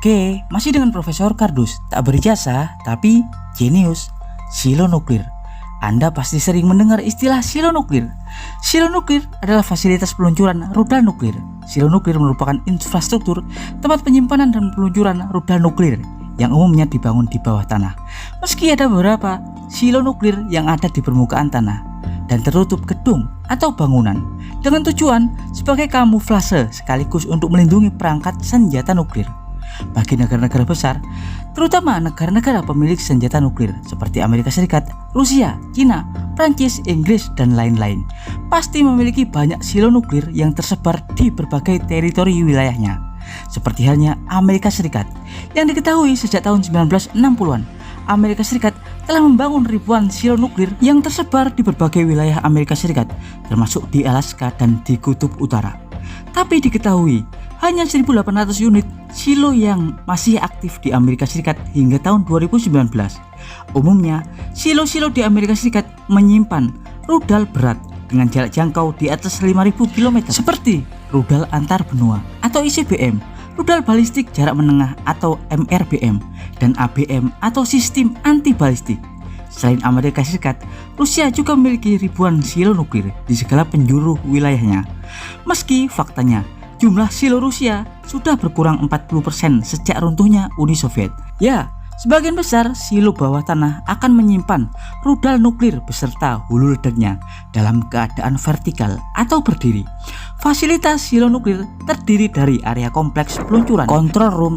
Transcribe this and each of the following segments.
Oke, masih dengan Profesor Kardus, tak berijazah tapi jenius. Silo nuklir. Anda pasti sering mendengar istilah silo nuklir. Silo nuklir adalah fasilitas peluncuran rudal nuklir. Silo nuklir merupakan infrastruktur tempat penyimpanan dan peluncuran rudal nuklir yang umumnya dibangun di bawah tanah. Meski ada beberapa silo nuklir yang ada di permukaan tanah dan tertutup gedung atau bangunan dengan tujuan sebagai kamuflase sekaligus untuk melindungi perangkat senjata nuklir. Bagi negara-negara besar, terutama negara-negara pemilik senjata nuklir seperti Amerika Serikat, Rusia, Cina, Prancis, Inggris, dan lain-lain, pasti memiliki banyak silo nuklir yang tersebar di berbagai teritori wilayahnya. Seperti halnya Amerika Serikat, yang diketahui sejak tahun 1960-an, Amerika Serikat telah membangun ribuan silo nuklir yang tersebar di berbagai wilayah Amerika Serikat, termasuk di Alaska dan di Kutub Utara. Tapi diketahui hanya 1.800 unit silo yang masih aktif di Amerika Serikat hingga tahun 2019. Umumnya, silo-silo di Amerika Serikat menyimpan rudal berat dengan jarak jangkau di atas 5.000 km seperti rudal antar benua atau ICBM, rudal balistik jarak menengah atau MRBM, dan ABM atau sistem anti balistik. Selain Amerika Serikat, Rusia juga memiliki ribuan silo nuklir di segala penjuru wilayahnya. Meski faktanya jumlah silo Rusia sudah berkurang 40% sejak runtuhnya Uni Soviet. Ya, sebagian besar silo bawah tanah akan menyimpan rudal nuklir beserta hulu ledaknya dalam keadaan vertikal atau berdiri. Fasilitas silo nuklir terdiri dari area kompleks peluncuran, control room,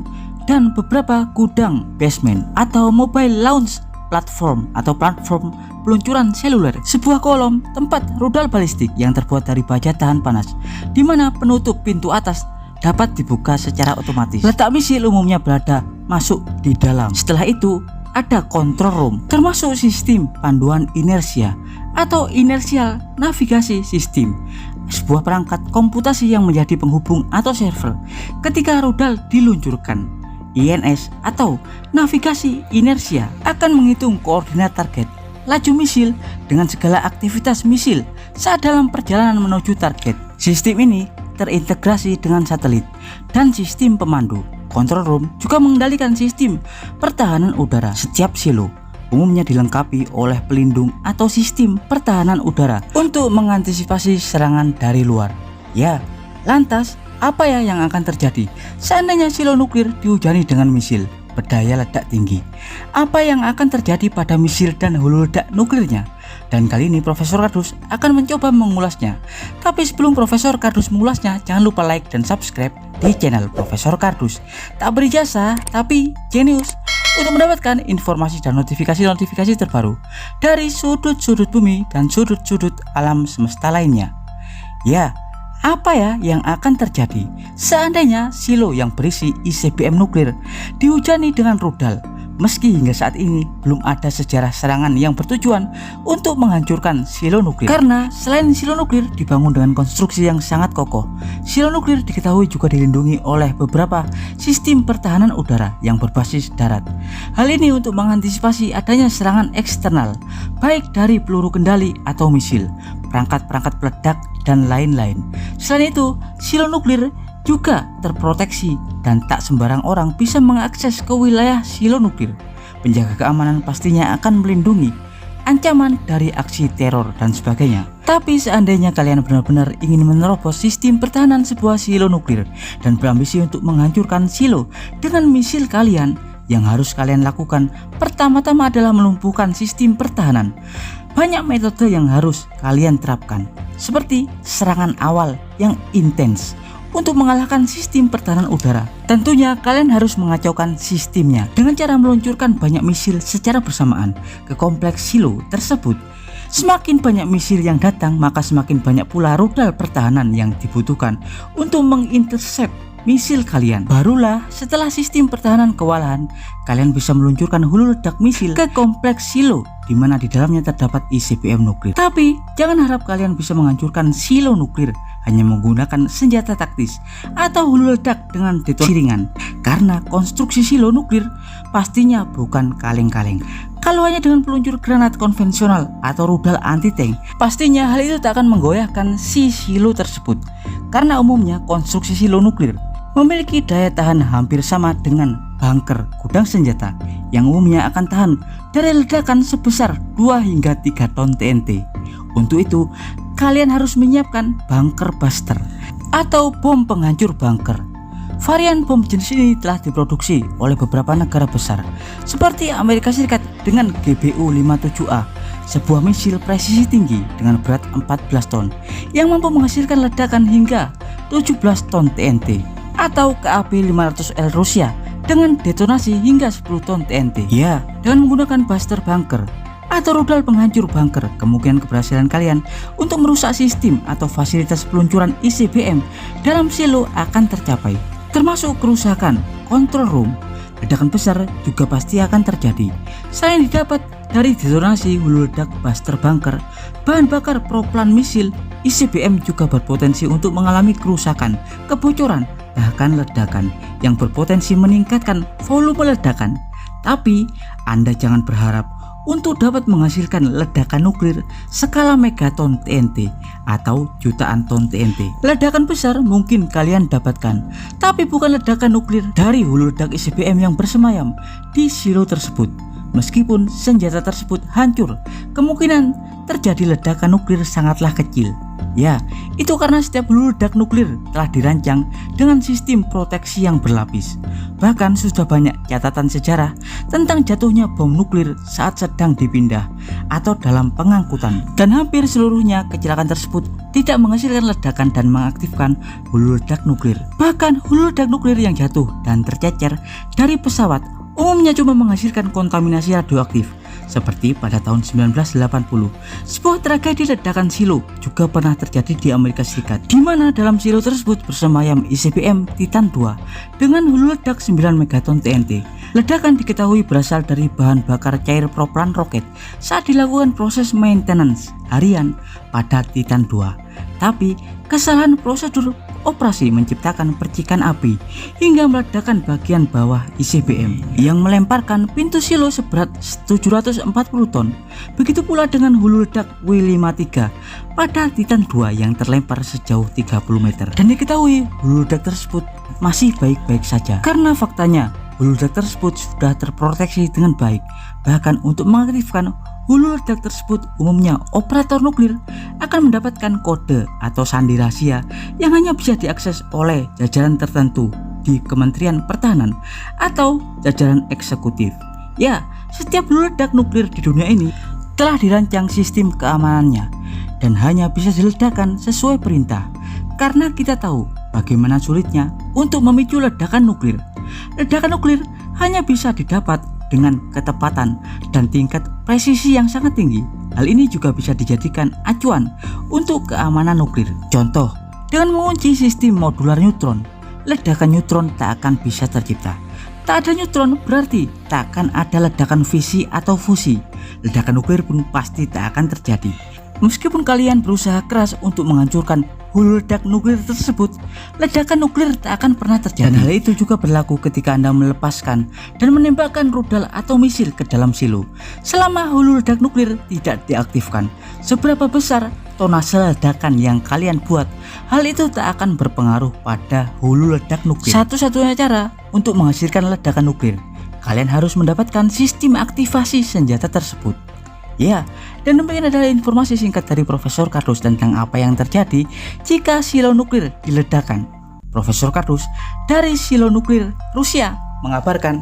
dan beberapa gudang basement atau mobile launch platform atau platform peluncuran seluler, sebuah kolom tempat rudal balistik yang terbuat dari baja tahan panas, di mana penutup pintu atas dapat dibuka secara otomatis. Letak misil umumnya berada masuk di dalam. Setelah itu ada control room, termasuk sistem panduan inersia atau inertial navigasi system, sebuah perangkat komputasi yang menjadi penghubung atau server ketika rudal diluncurkan. INS atau navigasi inersia akan menghitung koordinat target, laju misil, dengan segala aktivitas misil saat dalam perjalanan menuju target. Sistem ini terintegrasi dengan satelit dan sistem pemandu. Control room juga mengendalikan sistem pertahanan udara. Setiap silo umumnya dilengkapi oleh pelindung atau sistem pertahanan udara untuk mengantisipasi serangan dari luar. Ya, lantas apa ya yang akan terjadi seandainya silo nuklir dihujani dengan misil berdaya ledak tinggi? Apa yang akan terjadi pada misil dan hulu ledak nuklirnya? Dan kali ini Profesor Kardus akan mencoba mengulasnya. Tapi sebelum Profesor Kardus mengulasnya, jangan lupa like dan subscribe di channel Profesor Kardus. Tak berijazah tapi jenius, untuk mendapatkan informasi dan notifikasi-notifikasi terbaru dari sudut-sudut bumi dan sudut-sudut alam semesta lainnya. Ya, apa ya yang akan terjadi seandainya silo yang berisi ICBM nuklir dihujani dengan rudal? Meski hingga saat ini belum ada sejarah serangan yang bertujuan untuk menghancurkan silo nuklir. Karena selain silo nuklir dibangun dengan konstruksi yang sangat kokoh, silo nuklir diketahui juga dilindungi oleh beberapa sistem pertahanan udara yang berbasis darat. Hal ini untuk mengantisipasi adanya serangan eksternal, baik dari peluru kendali atau misil, perangkat-perangkat peledak, dan lain-lain. Selain itu, silo nuklir juga terproteksi dan tak sembarang orang bisa mengakses ke wilayah silo nuklir. Penjaga keamanan pastinya akan melindungi ancaman dari aksi teror dan sebagainya. Tapi seandainya kalian benar-benar ingin menerobos sistem pertahanan sebuah silo nuklir dan berambisi untuk menghancurkan silo dengan misil kalian, yang harus kalian lakukan pertama-tama adalah melumpuhkan sistem pertahanan. Banyak metode yang harus kalian terapkan, seperti serangan awal yang intens untuk mengalahkan sistem pertahanan udara. Tentunya kalian harus mengacaukan sistemnya dengan cara meluncurkan banyak misil secara bersamaan ke kompleks silo tersebut. Semakin banyak misil yang datang, maka semakin banyak pula rudal pertahanan yang dibutuhkan untuk mengintercept misil kalian. Barulah setelah sistem pertahanan kewalahan, kalian bisa meluncurkan hulu ledak misil ke kompleks silo di mana di dalamnya terdapat ICBM nuklir. Tapi jangan harap kalian bisa menghancurkan silo nuklir hanya menggunakan senjata taktis atau hulu ledak dengan detonasi ringan, karena konstruksi silo nuklir pastinya bukan kaleng-kaleng. Kalau hanya dengan peluncur granat konvensional atau rudal anti-tank, pastinya hal itu tak akan menggoyahkan si silo tersebut, karena umumnya konstruksi silo nuklir memiliki daya tahan hampir sama dengan bunker gudang senjata yang umumnya akan tahan dari ledakan sebesar 2 hingga 3 ton TNT. Untuk itu, kalian harus menyiapkan bunker buster atau bom penghancur bunker. Varian bom jenis ini telah diproduksi oleh beberapa negara besar seperti Amerika Serikat dengan GBU-57A, sebuah misil presisi tinggi dengan berat 14 ton yang mampu menghasilkan ledakan hingga 17 ton TNT, atau KAP-500L Rusia dengan detonasi hingga 10 ton TNT. Ya, dengan menggunakan buster bunker atau rudal penghancur bunker, kemungkinan keberhasilan kalian untuk merusak sistem atau fasilitas peluncuran ICBM dalam silo akan tercapai, termasuk kerusakan control room. Ledakan besar juga pasti akan terjadi. Selain didapat dari detonasi hulu ledak buster bunker, bahan bakar propellan misil ICBM juga berpotensi untuk mengalami kerusakan, kebocoran, bahkan ledakan yang berpotensi meningkatkan volume ledakan. Tapi Anda jangan berharap untuk dapat menghasilkan ledakan nuklir skala megaton TNT atau jutaan ton TNT. Ledakan besar mungkin kalian dapatkan, tapi bukan ledakan nuklir dari hulu ledak ICBM yang bersemayam di silo tersebut. Meskipun senjata tersebut hancur, kemungkinan terjadi ledakan nuklir sangatlah kecil. Ya, itu karena setiap hulu ledak nuklir telah dirancang dengan sistem proteksi yang berlapis. Bahkan sudah banyak catatan sejarah tentang jatuhnya bom nuklir saat sedang dipindah atau dalam pengangkutan. Dan hampir seluruhnya kecelakaan tersebut tidak menghasilkan ledakan dan mengaktifkan hulu ledak nuklir. Bahkan hulu ledak nuklir yang jatuh dan tercecer dari pesawat umumnya cuma menghasilkan kontaminasi radioaktif. Seperti pada tahun 1980, sebuah tragedi ledakan silo juga pernah terjadi di Amerika Serikat, di mana dalam silo tersebut bersemayam ICBM Titan II dengan hulu ledak 9 megaton TNT. Ledakan diketahui berasal dari bahan bakar cair propellan roket saat dilakukan proses maintenance harian pada Titan II. Tapi kesalahan prosedur operasi menciptakan percikan api hingga meledakkan bagian bawah ICBM yang melemparkan pintu silo seberat 740 ton. Begitu pula dengan hulu ledak W53 pada Titan II yang terlempar sejauh 30 meter. Dan diketahui hulu ledak tersebut masih baik-baik saja karena faktanya hulu ledak tersebut sudah terproteksi dengan baik. Bahkan untuk mengaktifkan hulu ledak tersebut, umumnya operator nuklir akan mendapatkan kode atau sandi rahasia yang hanya bisa diakses oleh jajaran tertentu di Kementerian Pertahanan atau jajaran eksekutif. Ya, setiap hulu ledak nuklir di dunia ini telah dirancang sistem keamanannya dan hanya bisa diledakkan sesuai perintah. Karena kita tahu bagaimana sulitnya untuk memicu ledakan nuklir. Ledakan nuklir hanya bisa didapat dengan ketepatan dan tingkat presisi yang sangat tinggi. Hal ini juga bisa dijadikan acuan untuk keamanan nuklir. Contoh, dengan mengunci sistem modular neutron, ledakan neutron tak akan bisa tercipta. Tak ada neutron berarti tak akan ada ledakan fisi atau fusi. Ledakan nuklir pun pasti tak akan terjadi. Meskipun kalian berusaha keras untuk menghancurkan hulu ledak nuklir tersebut, ledakan nuklir tak akan pernah terjadi. Dan hal itu juga berlaku ketika Anda melepaskan dan menembakkan rudal atau misil ke dalam silo. Selama hulu ledak nuklir tidak diaktifkan, seberapa besar tonase ledakan yang kalian buat, hal itu tak akan berpengaruh pada hulu ledak nuklir. Satu-satunya cara untuk menghasilkan ledakan nuklir, kalian harus mendapatkan sistem aktivasi senjata tersebut. Ya, dan demikian adalah informasi singkat dari Profesor Kardus tentang apa yang terjadi jika silo nuklir diledakkan. Profesor Kardus dari silo nuklir Rusia mengabarkan.